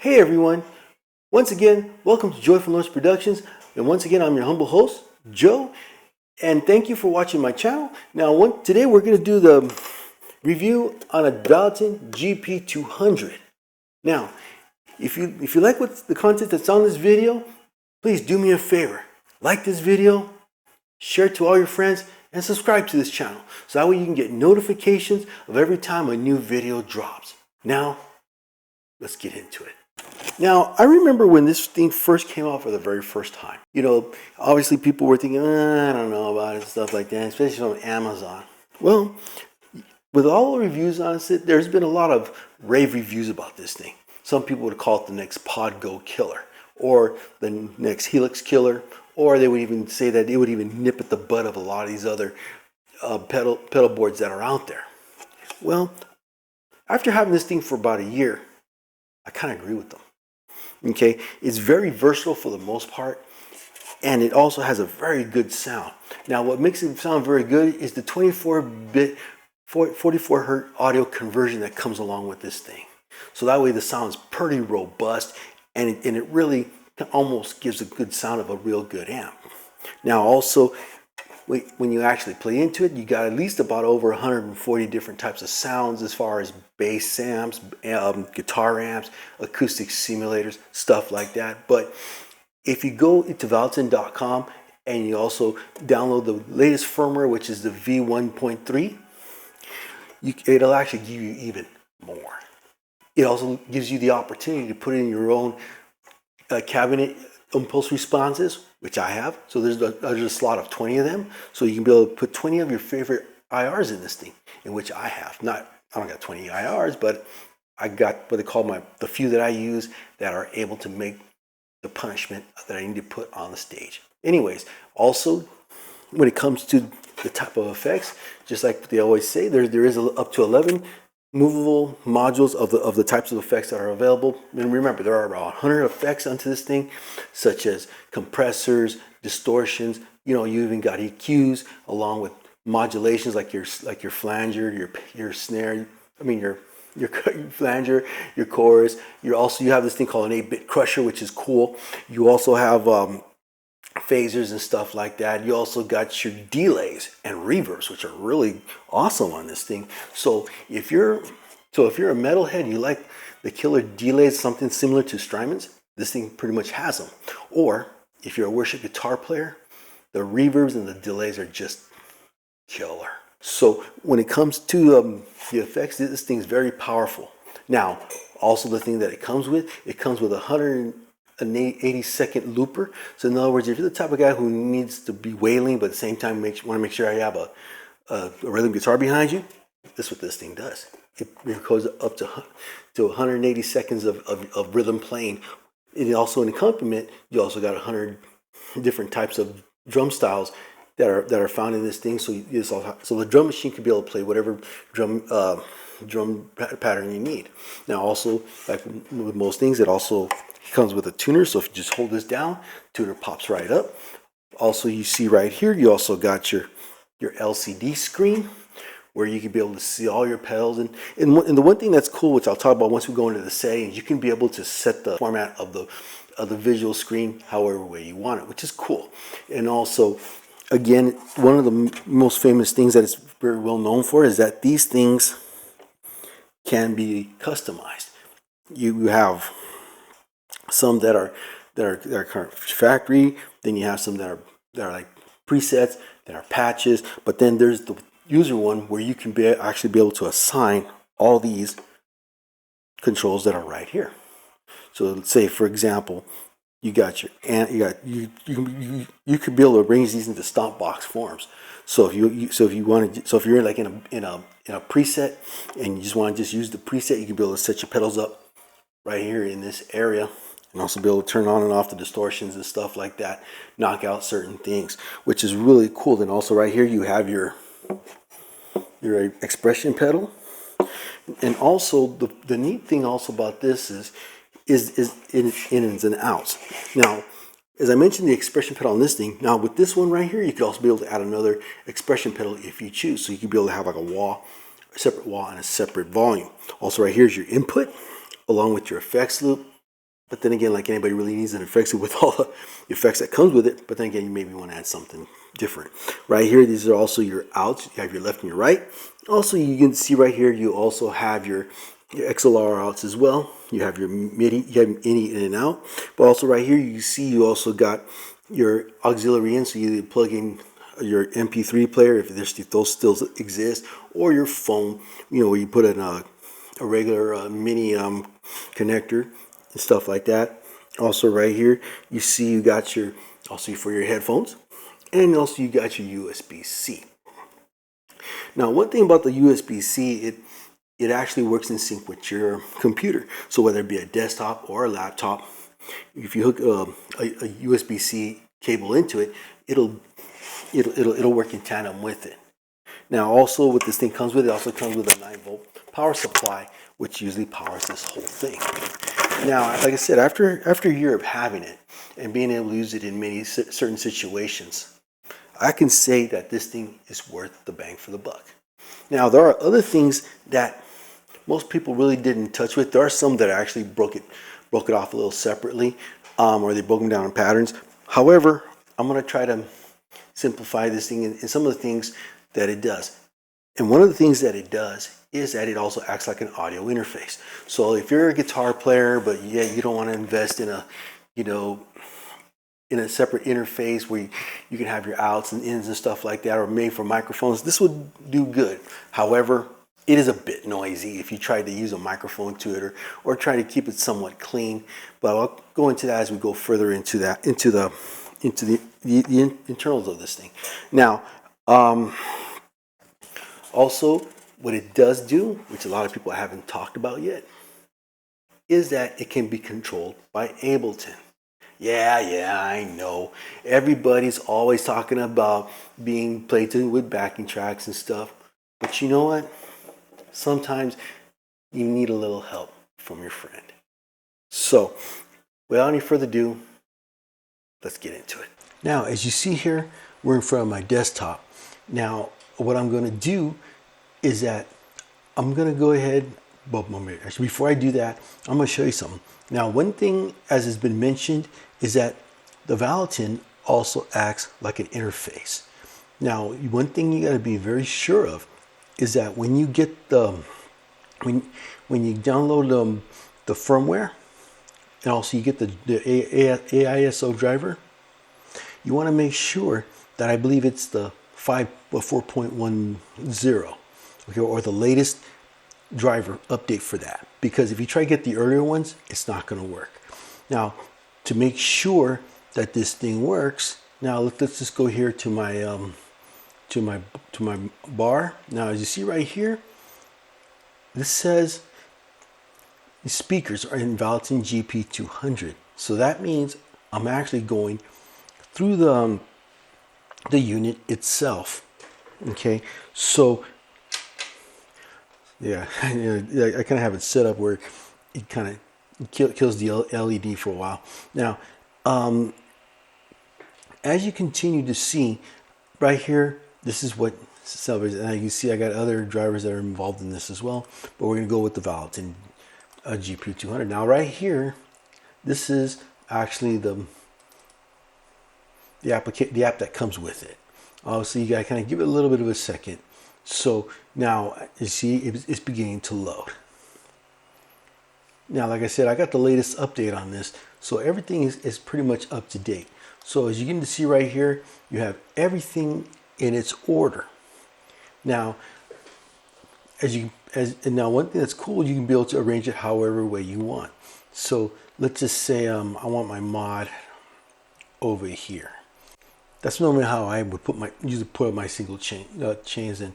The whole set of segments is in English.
Hey everyone, once again, welcome to Joyful Noise Productions, and once again, I'm your humble host, Joe, and thank you for watching my channel. Now, today we're going to do the review on a Valeton GP-200. Now, if you like the content that's on this video, please do me a favor, like this video, share it to all your friends, and subscribe to this channel, so that way you can get notifications of every time a new video drops. Now, let's get into it. Now, I remember when this thing first came out for the very first time. You know, obviously people were thinking, I don't know about it, stuff like that, especially on Amazon. Well, with all the reviews on it, there's been a lot of rave reviews about this thing. Some people would call it the next Podgo killer, or the next Helix killer, or they would even say that it would even nip at the butt of a lot of these other pedal boards that are out there. Well, after having this thing for about a year, I kind of agree with them. Okay, it's very versatile for the most part, and it also has a very good sound. Now, what makes it sound very good is the 24-bit 44 hertz audio conversion that comes along with this thing. So that way the sound's pretty robust, and it really almost gives a good sound of a real good amp. Now, also, when you actually play into it, you got at least about over 140 different types of sounds, as far as bass amps, guitar amps, acoustic simulators, stuff like that. But if you go to Valeton.com and you also download the latest firmware, which is the V1.3, it'll actually give you even more. It also gives you the opportunity to put in your own cabinet impulse responses, which I have. So there's a slot of 20 of them. So you can be able to put 20 of your favorite IRs in this thing, in which I have. I don't got 20 IRs, but I got what they call the few that I use that are able to make the punishment that I need to put on the stage. Anyways, also, when it comes to the type of effects, just like they always say, there is up to 11 movable modules of the types of effects that are available. And remember, there are about 100 effects onto this thing, such as compressors, distortions. You know, you even got EQs along with modulations like your flanger, your snare. I mean your flanger, your chorus. You have this thing called an 8-bit crusher, which is cool. You also have phasers and stuff like that. You also got your delays and reverbs, which are really awesome on this thing. So if you're a metalhead, you like the killer delays, something similar to Strymons, this thing pretty much has them. Or if you're a worship guitar player, the reverbs and the delays are just killer. So when it comes to the effects, this thing is very powerful. Now, also the thing that it comes with a 180-second looper. So in other words, if you're the type of guy who needs to be wailing, but at the same time want to make sure you have a rhythm guitar behind you, this is what this thing does. It goes up to 180 seconds of rhythm playing. And also in accompaniment, you also got 100 different types of drum styles that are found in this thing. So the drum machine can be able to play whatever drum pattern you need. Now, also, like with most things, it also comes with a tuner. So if you just hold this down, tuner pops right up. Also, you see right here, you also got your LCD screen where you can be able to see all your pedals. And the one thing that's cool, which I'll talk about once we go into the settings, you can be able to set the format of the visual screen however way you want it, which is cool. And also, again, one of the most famous things that it's very well known for is that these things can be customized. You have some that are current factory, then you have some that are like presets, that are patches, but then there's the user one where you can actually be able to assign all these controls that are right here. So let's say, for example, you could be able to arrange these into stomp box forms. So if you're like in a preset and you just want to use the preset, you can be able to set your pedals up right here in this area, and also be able to turn on and off the distortions and stuff like that, knock out certain things, which is really cool. Then also right here you have your expression pedal. And also the neat thing also about this is ins and outs. Now, as I mentioned, the expression pedal on this thing. Now with this one right here, you could also be able to add another expression pedal if you choose. So you could be able to have like a separate wah and a separate volume. Also right here is your input along with your effects loop, But then again, like anybody really needs an effects with all the effects that comes with it. But then again, you maybe want to add something different. Right here, these are also your outs. You have your left and your right. Also, you can see right here, you also have your XLR outs as well. You have your MIDI, you have any in and out. But also right here, you see you also got your auxiliary in, so you plug in your MP3 player if those still exist, or your phone, where you put in a regular mini connector and stuff like that. Also right here, you see you got your, also for your headphones, and also you got your USB-C. Now, one thing about the USB-C, it actually works in sync with your computer. So whether it be a desktop or a laptop, if you hook a USB-C cable into it, it'll work in tandem with it. Now, also what this thing comes with, it also comes with a 9-volt power supply, which usually powers this whole thing. Now, like I said, after a year of having it and being able to use it in many certain situations, I can say that this thing is worth the bang for the buck. Now, there are other things that most people really didn't touch with. There are some that actually broke it off a little separately, or they broke them down in patterns. However, I'm going to try to simplify this thing in some of the things that it does. And one of the things that it does is that it also acts like an audio interface. So if you're a guitar player, but you don't want to invest in a, in a separate interface where you can have your outs and ins and stuff like that, or made for microphones, this would do good. However, it is a bit noisy if you try to use a microphone to it, or try to keep it somewhat clean. But I'll go into that as we go further into that, into the internals of this thing. Now, also what it does do, which a lot of people haven't talked about yet, is that it can be controlled by Ableton. Yeah, I know. Everybody's always talking about being played to with backing tracks and stuff. But you know what? Sometimes you need a little help from your friend. So, without any further ado, let's get into it. Now, as you see here, we're in front of my desktop. Now, what I'm going to do is that I'm going to go ahead, actually before I do that, I'm going to show you something. Now, one thing, as has been mentioned, is that the Valeton also acts like an interface. Now, one thing you got to be very sure of is that when you get when you download the firmware, and also you get the AISO driver, you want to make sure that, I believe it's the 4.10, okay, or the latest driver update for that. Because if you try to get the earlier ones, it's not going to work. Now, to make sure that this thing works, now let's just go here to my to my bar. Now, as you see right here, this says the speakers are in Valeton GP-200. So that means I'm actually going through the unit itself. Okay, so yeah, I kind of have it set up where it kind of kills the LED for a while. Now, as you continue to see right here, this is what celebrates. And you can see I got other drivers that are involved in this as well, but we're going to go with the Valeton GP-200. Now, right here, this is actually the app that comes with it. So you got to kind of give it a little bit of a second. So now you see it's beginning to load. Now, like I said, I got the latest update on this, so everything is pretty much up to date. So as you get to see right here, you have everything in its order. Now, now one thing that's cool, you can be able to arrange it however way you want. So let's just say I want my mod over here. That's normally how I would usually put my single chains in.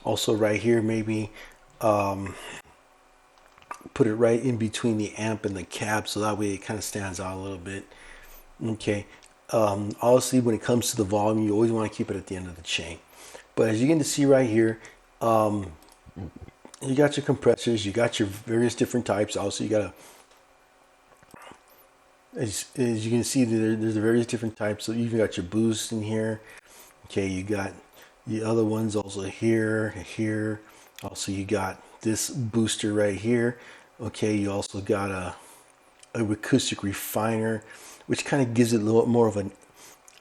Also right here, maybe put it right in between the amp and the cab, so that way it kind of stands out a little bit. Okay. Obviously, when it comes to the volume, you always want to keep it at the end of the chain. But as you get to see right here, you got your compressors, you got your various different types. Also, you got a, as you can see, there's the various different types. So you got your boost in here. Okay, you got the other ones also here. Also, you got this booster right here. Okay, you also got a acoustic refiner, which kind of gives it a little more of an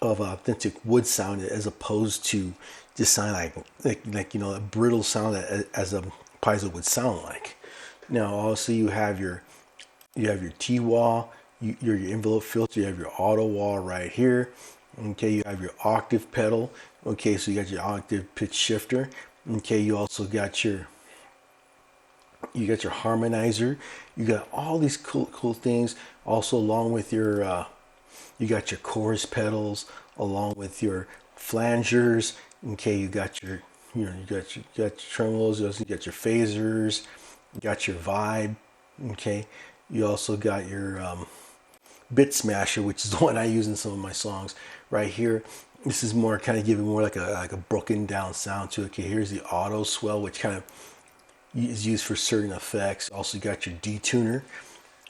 authentic wood sound, as opposed to just sound like a brittle sound as a piezo would sound like. Now also you have your T-wah, your envelope filter, you have your auto wah right here. Okay, you have your octave pedal. Okay, so you got your octave pitch shifter. Okay, you also got your harmonizer. You got all these cool things. Also, along with your you got your chorus pedals, along with your flangers. Okay, you got your you got your tremolos. You also got your phasers. You got your vibe. Okay, you also got your bit smasher, which is the one I use in some of my songs right here. This is more kind of giving more like a broken down sound to it. Okay, here's the auto swell, which kind of is used for certain effects. Also, you got your detuner,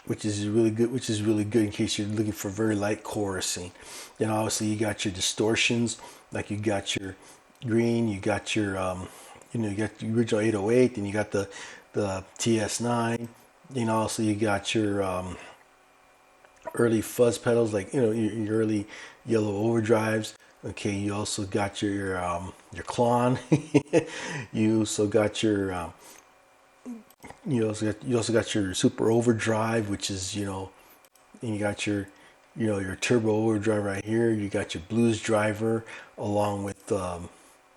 which is really good. In case you're looking for very light chorusing. Then obviously you got your distortions, like you got your green, you got your you got the original 808, then you got the TS9. Then also you got your early fuzz pedals, like your early yellow overdrives. Okay, you also got your clon. You also got your you also got your super overdrive, which is and you got your your turbo overdrive right here. You got your blues driver, along with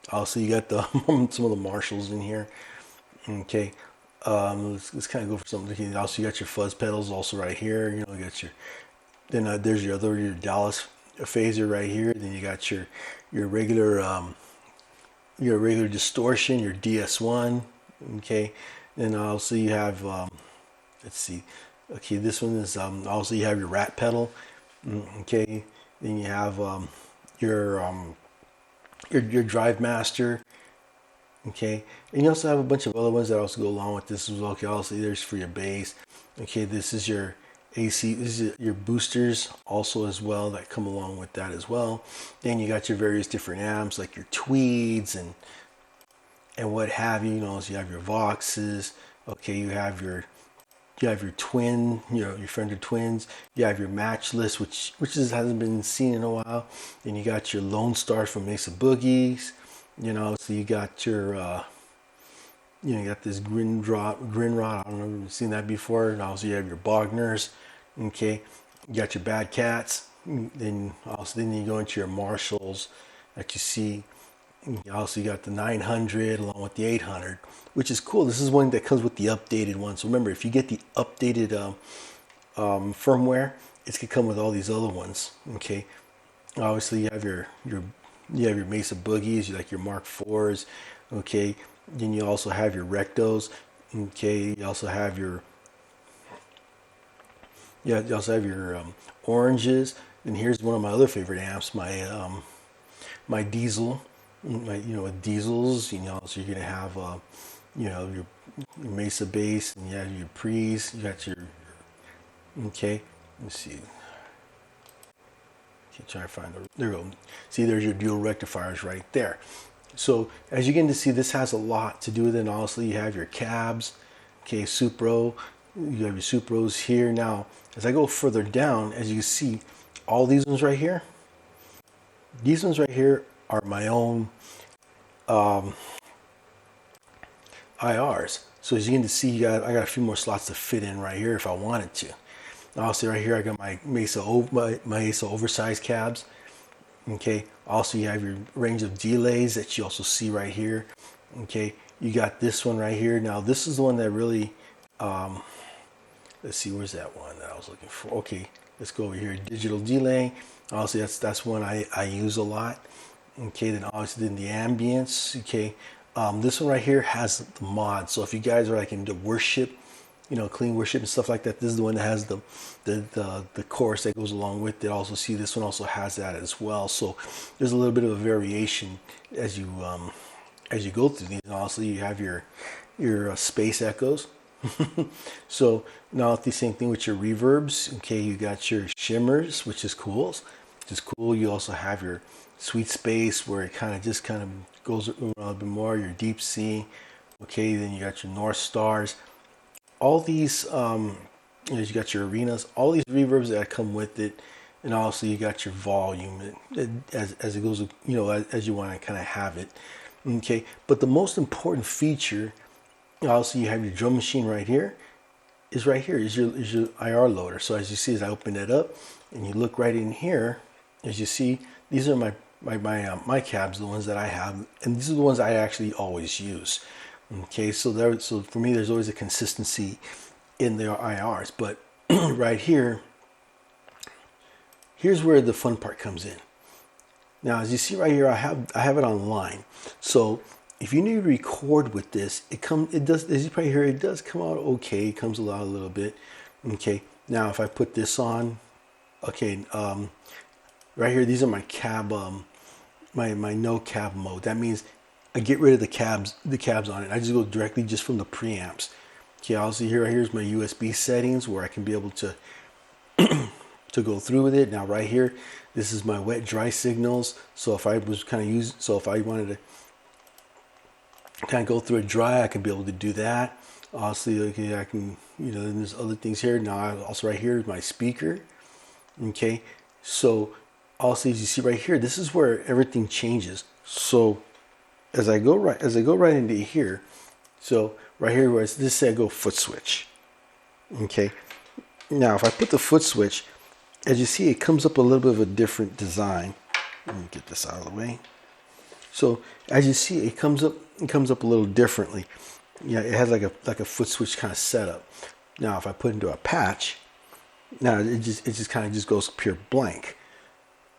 also you got the some of the Marshalls in here. Okay, let's kind of go for something. Also, you got your fuzz pedals also right here. You got your there's your Dallas phaser right here. Then you got your regular distortion, your DS1. Okay, then also you have let's see. Okay, this one is also you have your rat pedal. Okay, then you have your drive master. Okay, and you also have a bunch of other ones that also go along with this as well. Okay, also there's for your bass. Okay, this is your AC. This is your boosters also as well that come along with that as well. Then you got your various different amps, like your tweeds and what have you. So you have your Voxes. Okay, you have your twin, your Fender Twins. You have your Matchless, which hasn't been seen in a while. Then you got your Lone Star from Mesa Boogies. So you got your you got this Grin Rod. I don't know if you've seen that before. And also you have your Bogners. Okay, you got your Bad Cats. Then you go into your Marshalls that you see. Also, you got the 900 along with the 800, which is cool. This is one that comes with the updated one. So remember, if you get the updated firmware, it's gonna come with all these other ones. Okay, obviously you have your Mesa Boogies, like your Mark IVs. Okay, then you also have your Rectos. Okay, you also have your oranges. And here's one of my other favorite amps, my diesel. With diesels, so you're gonna have your Mesa bass, and you have your pre's. You got your okay. Let's see. Try to find there we go. See, there's your dual rectifiers right there. So as you get to see, this has a lot to do with it. And honestly, you have your cabs. Okay, Supro. You have your Supros here. Now, as I go further down, as you see, all these ones right here. These ones right here are my own IRs. So as you can see, I got a few more slots to fit in right here if I wanted to. Also right here, I got my Mesa oversized cabs. Okay. Also, you have your range of delays that you also see right here. Okay. You got this one right here. Now, this is the one that really, let's see, where's that one that I was looking for? Okay. Let's go over here. Digital delay. Obviously, that's one I use a lot. Okay, then obviously the ambience. Okay, this one right here has the mod. So if you guys are like into worship, clean worship and stuff like that, this is the one that has the chorus that goes along with it. Also, see this one also has that as well. So there's a little bit of a variation as you go through these. And also, you have your space echoes. So now the same thing with your reverbs. Okay, you got your shimmers, which is cool. You also have your sweet space, where it kind of goes around a bit more. Your deep C. Okay, then you got your North Stars. All these You got your arenas, all these reverbs that come with it, and also you got your volume as it goes, as you want to kind of have it. Okay, but the most important feature, also you have your drum machine right here. Is your IR loader. So as you see, as I open it up, and you look right in here, as you see, these are my cabs, the ones that I have, and these are the ones I actually always use. Okay, so for me, there's always a consistency in the IRs. But right here, here's where the fun part comes in. Now, as you see right here, I have it online. So if you need to record with this, it does, as you probably hear, it does come out okay. It comes out a little bit. Okay. Now, if I put this on, okay, right here, these are my cab, my no cab mode. That means I get rid of the cabs on it. I just go directly just from the preamps. Okay. Also here, right here's my USB settings where I can be able to to go through with it. Now, right here, this is my wet dry signals. So if I was if I wanted to kind of go through it dry, I can be able to do that. Obviously, okay, I can, then there's other things here. Now, also right here is my speaker. Okay, so also as you see right here, this is where everything changes. So as I go right into here, so right here where this said go foot switch. Okay, now if I put the foot switch, as you see, it comes up a little bit of a different design. Let me get this out of the way. So as you see, it comes up a little differently. Yeah, it has like a foot switch kind of setup. Now, if I put into a patch, now it just kind of just goes pure blank.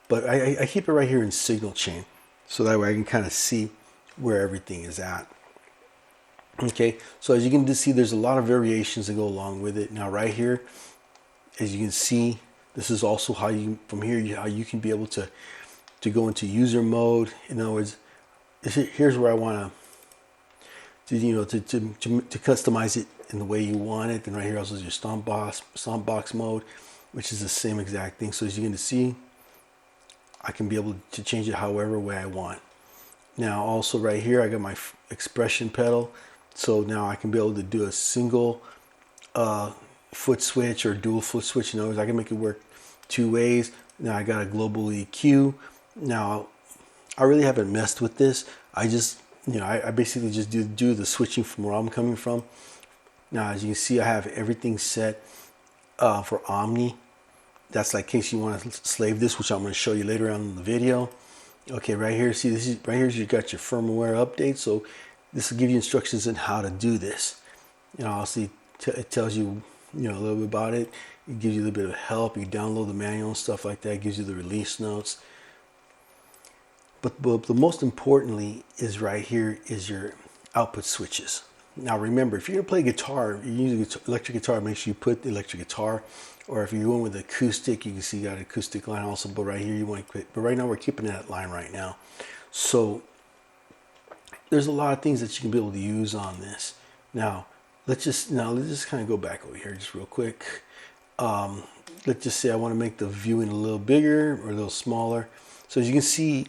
But I keep it right here in signal chain, so that way I can kind of see where everything is at. Okay, so as you can see, there's a lot of variations that go along with it. Now, right here, as you can see, this is also how you can be able to go into user mode. In other words, here's where I want to customize it in the way you want it. And right here also is your stomp box mode, which is the same exact thing. So as you can see, I can be able to change it however way I want. Now also right here, I got my expression pedal. So now I can be able to do a single foot switch or dual foot switch. In other words, I can make it work two ways. Now I got a global EQ. Now I really haven't messed with this. I just, I basically just do the switching from where I'm coming from. Now, as you can see, I have everything set for Omni. That's like in case you want to slave this, which I'm going to show you later on in the video. Okay, right here, see, right here you got your firmware update. So this will give you instructions on how to do this. Obviously it tells you, a little bit about it. It gives you a little bit of help. You download the manual and stuff like that. It gives you the release notes. But the most importantly is right here is your output switches. Now remember, if you're gonna play guitar, you use electric guitar, make sure you put the electric guitar. Or if you're going with acoustic, you can see you got an acoustic line also. But right here you want to quit. But right now we're keeping that line right now. So there's a lot of things that you can be able to use on this. Now let's just kind of go back over here just real quick. Let's just say I want to make the viewing a little bigger or a little smaller. So as you can see,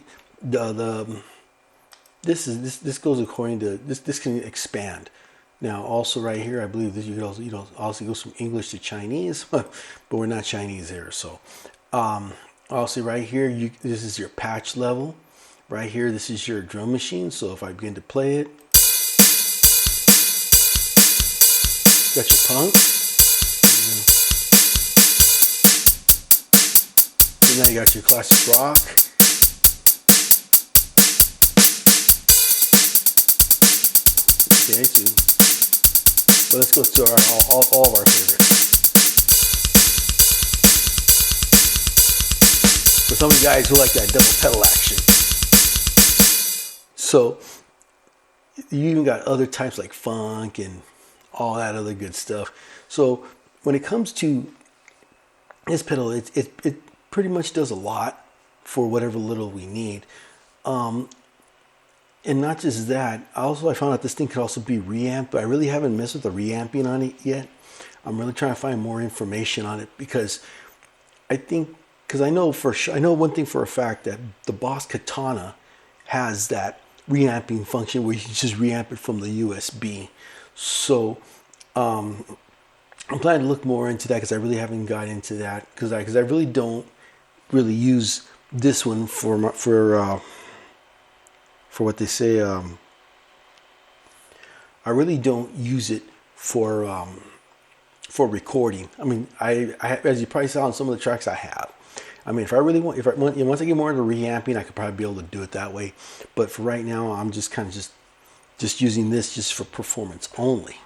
this goes according to this can expand. Now also right here, I believe that you could also go from English to Chinese, but we're not Chinese here. So also right here, this is your patch level. Right here, this is your drum machine. So if I begin to play it, got your punk. And now you got your classic rock. Okay, too. But let's go to all of our favorites. For some of you guys who like that double pedal action. So you even got other types like funk and all that other good stuff. So when it comes to this pedal, it pretty much does a lot for whatever little we need. And not just that, I found out this thing could also be reamped, but I really haven't messed with the reamping on it yet. I'm really trying to find more information on it because I know one thing for a fact, that the Boss Katana has that reamping function where you can just reamp it from the USB. So I'm planning to look more into that because I really haven't got into that because I really don't really use this one for what they say. I really don't use it for recording. I mean, as you probably saw on some of the tracks I have. I mean, if I really want, once I get more into reamping, I could probably be able to do it that way. But for right now, I'm just kind of just using this just for performance only.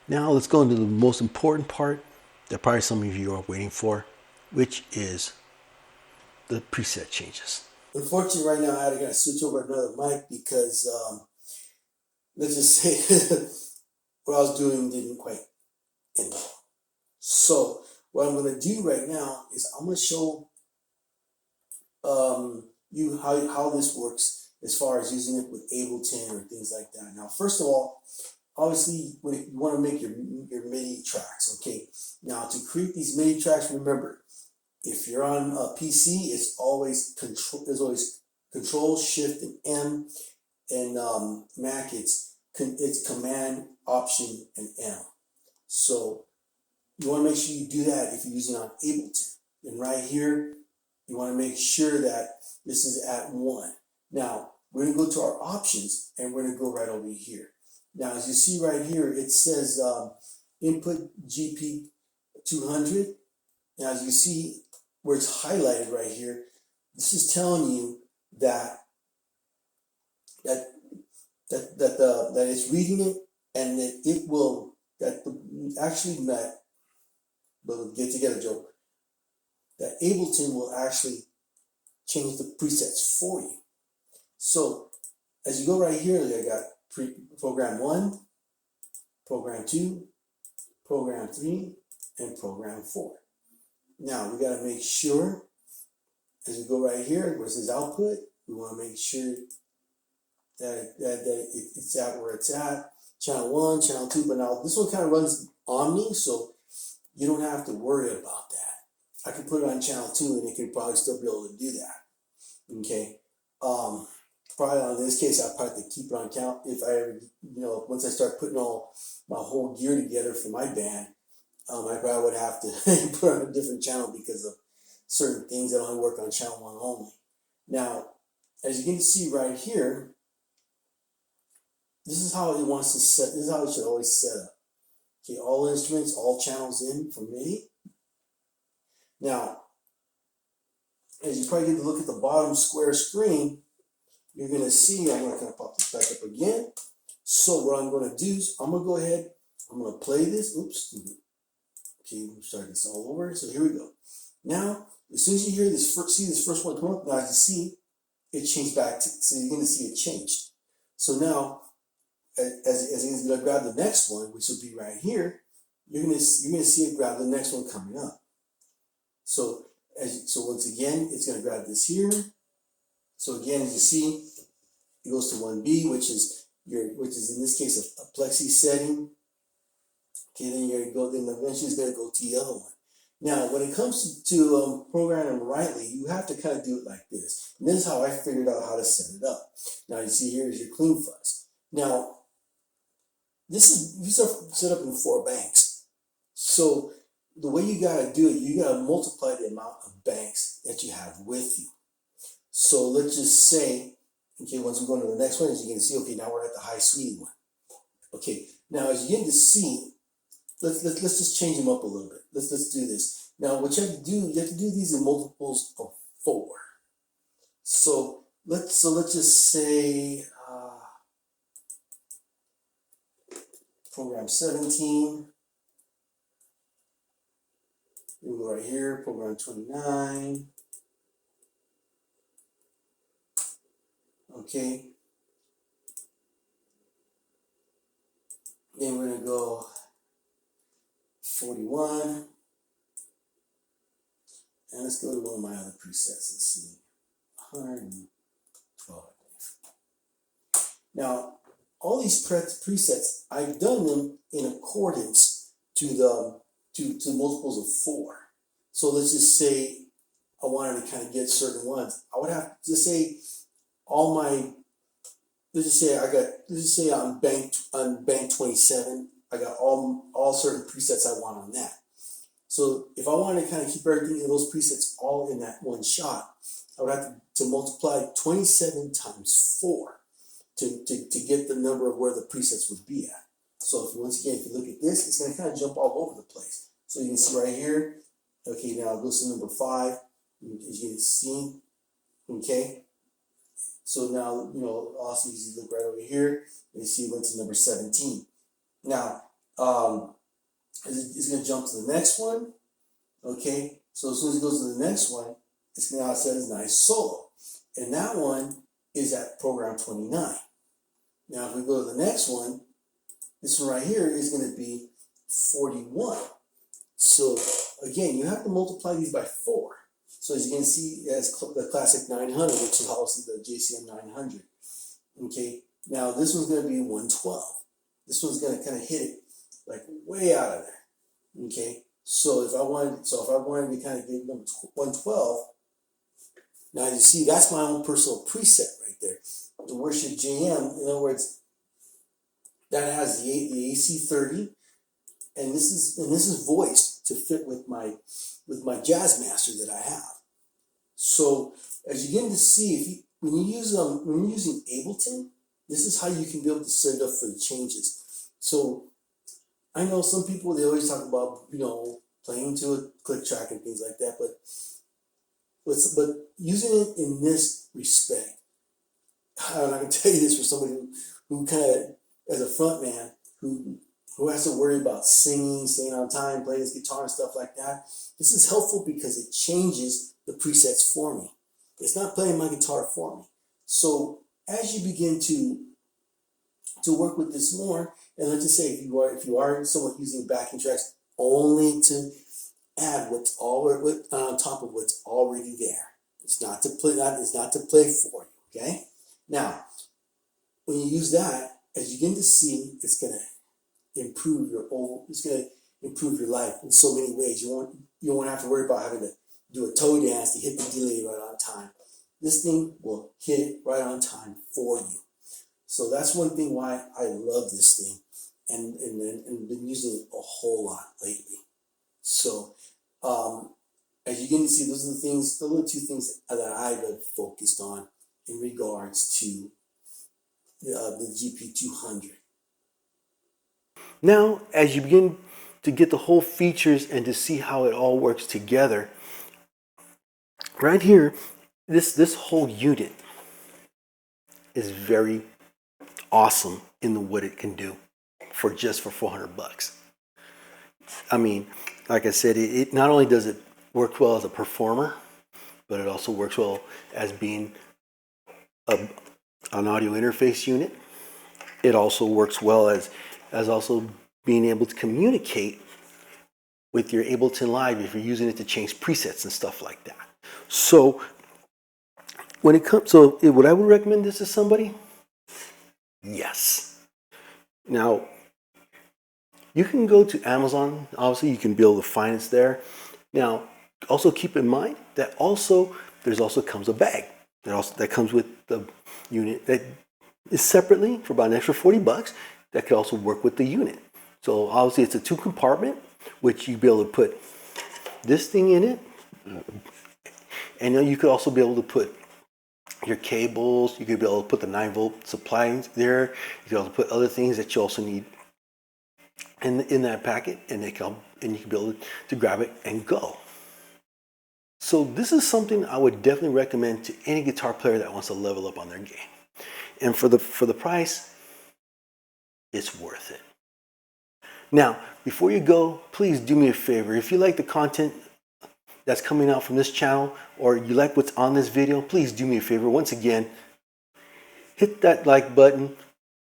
Now let's go into the most important part that probably some of you are waiting for, which is the preset changes. Unfortunately, right now I had to switch over to another mic because let's just say what I was doing didn't quite end up. So what I'm going to do right now is I'm going to show you how this works as far as using it with Ableton or things like that. Now, first of all, obviously, when you want to make your MIDI tracks, okay? Now, to create these MIDI tracks, remember, if you're on a PC, it's always Control, Shift, and M, and Mac, it's Command, Option, and M. So you want to make sure you do that if you're using on Ableton. And right here, you want to make sure that this is at 1. Now, we're going to go to our options, and we're going to go right over here. Now, as you see right here, it says Input GP-200. Now, as you see where it's highlighted right here, this is telling you that it's reading it, and that it will but get together, Joe. That Ableton will actually change the presets for you. So as you go right here, I got program 1, program 2, program 3, and program 4. Now we got to make sure, as we go right here where it says output, we want to make sure that it's at where it's at. Channel 1, channel 2, but now this one kind of runs Omni, so you don't have to worry about that. I could put it on channel 2 and it could probably still be able to do that. Okay. Probably in this case, I'll probably have to keep it on count if I ever, once I start putting all my whole gear together for my band, I probably would have to put on a different channel because of certain things that only work on channel 1 only. Now, as you can see right here, this is how it wants to set. This is how it should always set up. Okay, all instruments, all channels in for MIDI. Now, as you probably get to look at the bottom square screen, you're going to see, I'm going to kind of pop this back up again. So what I'm going to do is I'm going to go ahead, I'm going to play this. Oops. Okay, we'll start this all over. So here we go. Now, as soon as you hear this, see this first one come up, now as you see, it changed back. So you're going to see it changed. So now, as he's going to grab the next one, which will be right here, you're going to see it grab the next one coming up. So once again, it's going to grab this here. So again, as you see, it goes to 1B, which is in this case a plexi setting. Okay, then you're going to go. Then eventually it's going to go to the other one. Now, when it comes to programming rightly, you have to kind of do it like this. And this is how I figured out how to set it up. Now you see here is your clean fuzz. Now, these are set up in 4 banks. So the way you got to do it, you got to multiply the amount of banks that you have with you. So let's just say, okay, once we go to the next one, as you can see, okay, now we're at the high sweetie one. Okay, now as you get to see, let's just change them up a little bit. Let's do this. Now what you have to do these in multiples of 4. So let's just say program 17. We'll go right here, program 29. Okay. Then we're going to go 41. And let's go to one of my other presets. Let's see. 112. Now, all these presets, I've done them in accordance to multiples of 4. So let's just say I wanted to kind of get certain ones. I would have to say let's just say on bank 27, I got all certain presets I want on that. So if I wanted to kind of keep everything in those presets all in that one shot, I would have to multiply 27 times 4 to get the number of where the presets would be at. So once again, if you look at this, it's going to kind of jump all over the place. So you can see right here, okay, now it goes to number 5, as you can see, okay. So now, also you look right over here, and you see it went to number 17. Now, it's going to jump to the next one, okay. So as soon as it goes to the next one, it's now it says nice solo, and that one is at program 29. Now, if we go to the next one, this one right here is going to be 41. So again, you have to multiply these by 4. So as you can see, as the classic 900, which is obviously the JCM 900. Okay, now this one's going to be 112. This one's going to kind of hit it like way out of there. Okay, so if I wanted to kind of get number 112, now you see that's my own personal preset right there. The Worship JM, in other words, that has the AC30, and this is voiced to fit with my jazz master that I have. So as you begin to see, when you're using Ableton, this is how you can be able to set it up for the changes. So I know some people, they always talk about playing to a click track and things like that, but using it in this respect, and I can tell you this for somebody who kind of, as a front man, who has to worry about singing, staying on time, playing his guitar and stuff like that. This is helpful because it changes the presets for me. It's not playing my guitar for me. So as you begin to work with this more, and let's just say if you are somewhat using backing tracks only to add what's already on top of what's already there. It's not to play for you. Okay. Now, when you use that, as you begin to see, it's gonna improve your life in so many ways. You won't have to worry about having to do a toe dance to hit the delay right on time. This thing will hit it right on time for you. So that's one thing why I love this thing, and been using it a whole lot lately. So as you can see, those are the 2 things that I've focused on in regards to the GP-200. Now, as you begin to get the whole features and to see how it all works together, right here, this whole unit is very awesome in what it can do for $400. I mean, like I said, it not only does it work well as a performer, but it also works well as being an audio interface unit. It also works well as also being able to communicate with your Ableton Live if you're using it to change presets and stuff like that. So would I would recommend this to somebody? Yes. Now, you can go to Amazon. Obviously, you can be able to find it there. Now, also keep in mind that there's also comes a bag that comes with the unit that is separately for about an extra $40 that could also work with the unit. So obviously it's a 2 compartment, which you'd be able to put this thing in it. And then you could also be able to put your cables. You could be able to put the 9-volt supply there. You could be able to put other things that you also need in that packet, and you can be able to grab it and go. So this is something I would definitely recommend to any guitar player that wants to level up on their game. And for the price, it's worth it. Now, before you go, please do me a favor. If you like the content that's coming out from this channel, or you like what's on this video, please do me a favor. Once again, hit that like button,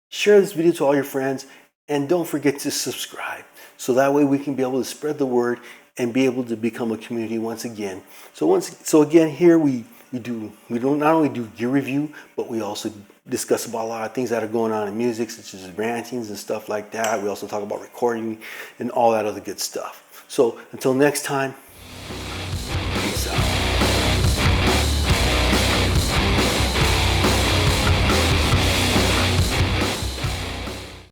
share this video to all your friends, and don't forget to subscribe. So that way we can be able to spread the word and be able to become a community once again. So again, here we don't not only do gear review, but we also discuss about a lot of things that are going on in music, such as rantings and stuff like that. We also talk about recording and all that other good stuff. So until next time, peace out.